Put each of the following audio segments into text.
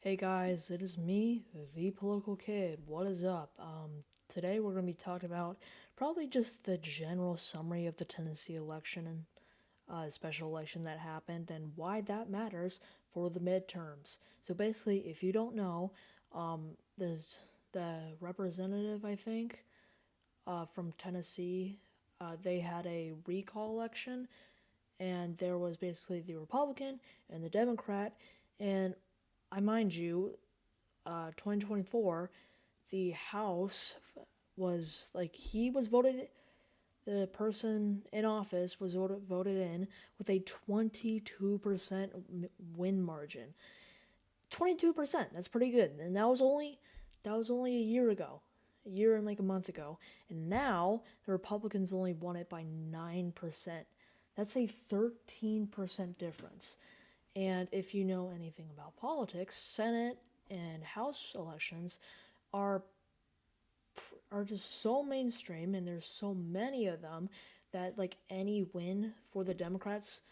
Hey guys, it is me, the political kid. What is up? Today we're going to be talking about probably just the general summary of the Tennessee election and special election that happened and why that matters for the midterms. So basically, if you don't know, there's the representative, I think, from Tennessee, they had a recall election, and there was basically the Republican and the Democrat, and I mind you, 2024, the House was like he was voted. The person in office was voted in with a 22% win margin. 22%. That's pretty good, and that was only a year ago, a year and like a month ago, and now the Republicans only won it by 9%. That's a 13% difference. And if you know anything about politics, Senate and House elections are are just so mainstream, and there's so many of them that like any win for the Democrats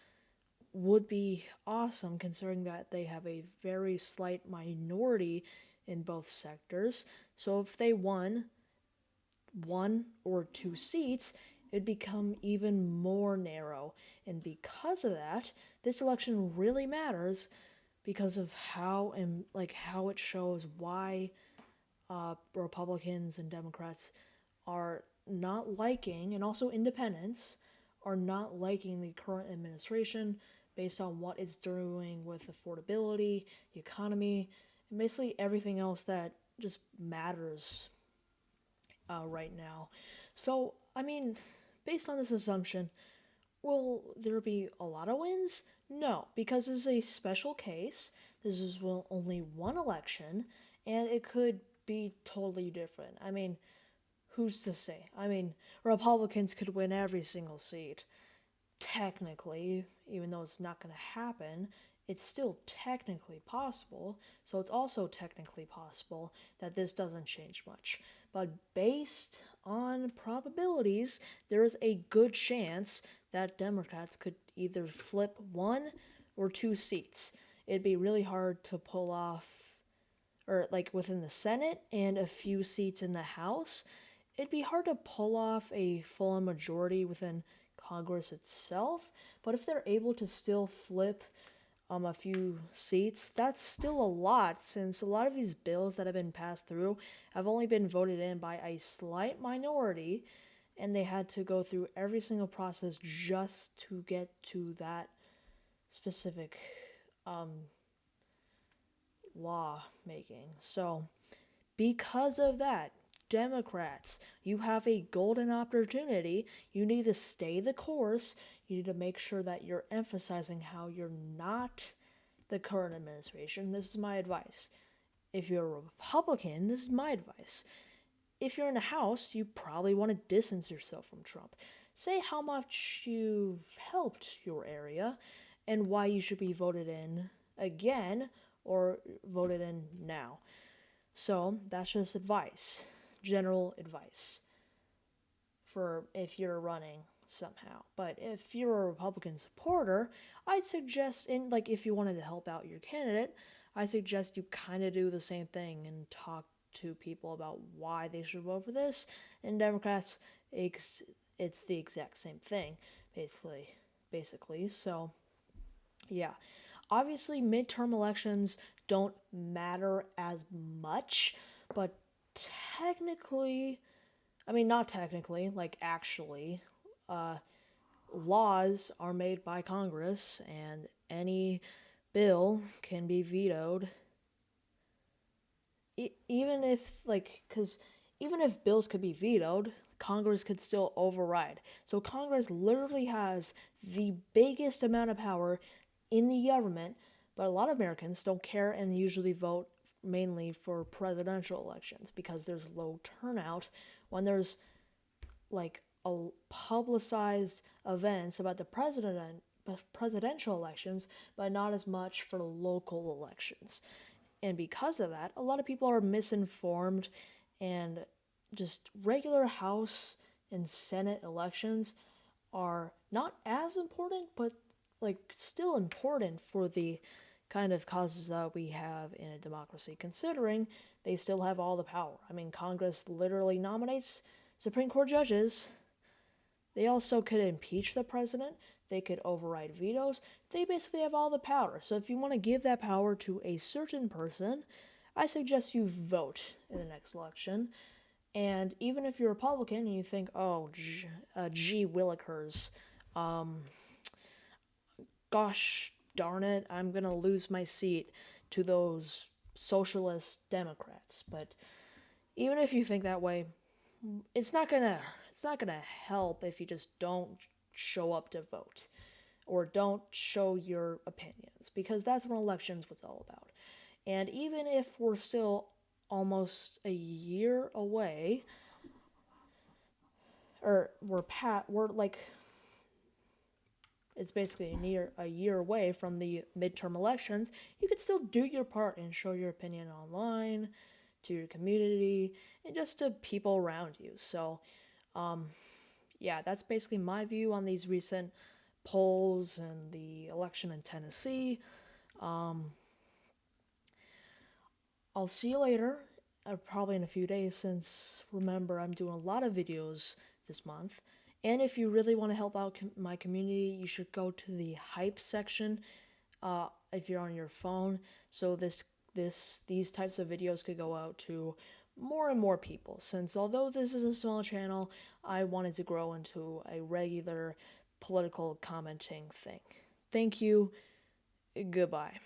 would be awesome, considering that they have a very slight minority in both sectors. So if they won one or two seats, it'd become even more narrow. And because of that, this election really matters because of how it shows why Republicans and Democrats are not liking, and also independents are not liking the current administration based on what it's doing with affordability, the economy, and basically everything else that just matters right now. So, I mean, based on this assumption, will there be a lot of wins? No, because this is a special case. This is only one election, and it could be totally different. I mean, who's to say? I mean, Republicans could win every single seat. Technically, even though it's not going to happen, it's still technically possible. So it's also technically possible that this doesn't change much. But based on probabilities, there is a good chance that Democrats could either flip one or two seats. It'd be really hard to pull off, or like within the Senate and a few seats in the House, it'd be hard to pull off a full majority within Congress itself. But if they're able to still flip a few seats, that's still a lot, since a lot of these bills that have been passed through have only been voted in by a slight minority, and they had to go through every single process just to get to that specific um, law making. So because of that, Democrats, you have a golden opportunity. You need to stay the course. You need to make sure that you're emphasizing how you're not the current administration. This is my advice. If you're a Republican, this is my advice. If you're in the House, you probably want to distance yourself from Trump. Say how much you've helped your area and why you should be voted in again or voted in now. So that's just advice, general advice for if you're running somehow. But if you're a Republican supporter, I'd suggest, and like if you wanted to help out your candidate, I suggest you kind of do the same thing and talk to people about why they should vote for this. And Democrats, it's the exact same thing, basically. Basically, so yeah. Obviously, midterm elections don't matter as much, but technically, I mean, not technically, like actually, uh, laws are made by Congress, and any bill can be vetoed, even if, like, because even if bills could be vetoed, Congress could still override. So Congress literally has the biggest amount of power in the government, but a lot of Americans don't care and usually vote mainly for presidential elections because there's low turnout when there's like a publicized events about the presidential elections, but not as much for local elections. And because of that, a lot of people are misinformed, and just regular House and Senate elections are not as important, but like still important for the kind of causes that we have in a democracy, considering they still have all the power. I mean, Congress literally nominates Supreme Court judges. They also could impeach the president. They could override vetoes. They basically have all the power. So if you want to give that power to a certain person, I suggest you vote in the next election. And even if you're Republican and you think, oh, gee willikers, um, gosh darn it, I'm gonna lose my seat to those socialist Democrats. But even if you think that way, it's not gonna it's not gonna help if you just don't show up to vote or don't show your opinions, because that's what elections was all about. And even if we're still almost a year away, or we're like, it's basically a year away from the midterm elections, you could still do your part and show your opinion online, to your community, and just to people around you. So, yeah, that's basically my view on these recent polls and the election in Tennessee. I'll see you later, probably in a few days, since remember, I'm doing a lot of videos this month. And if you really want to help out my community, you should go to the hype section if you're on your phone. So these types of videos could go out to more and more people. Since although this is a small channel, I wanted to grow into a regular political commenting thing. Thank you. Goodbye.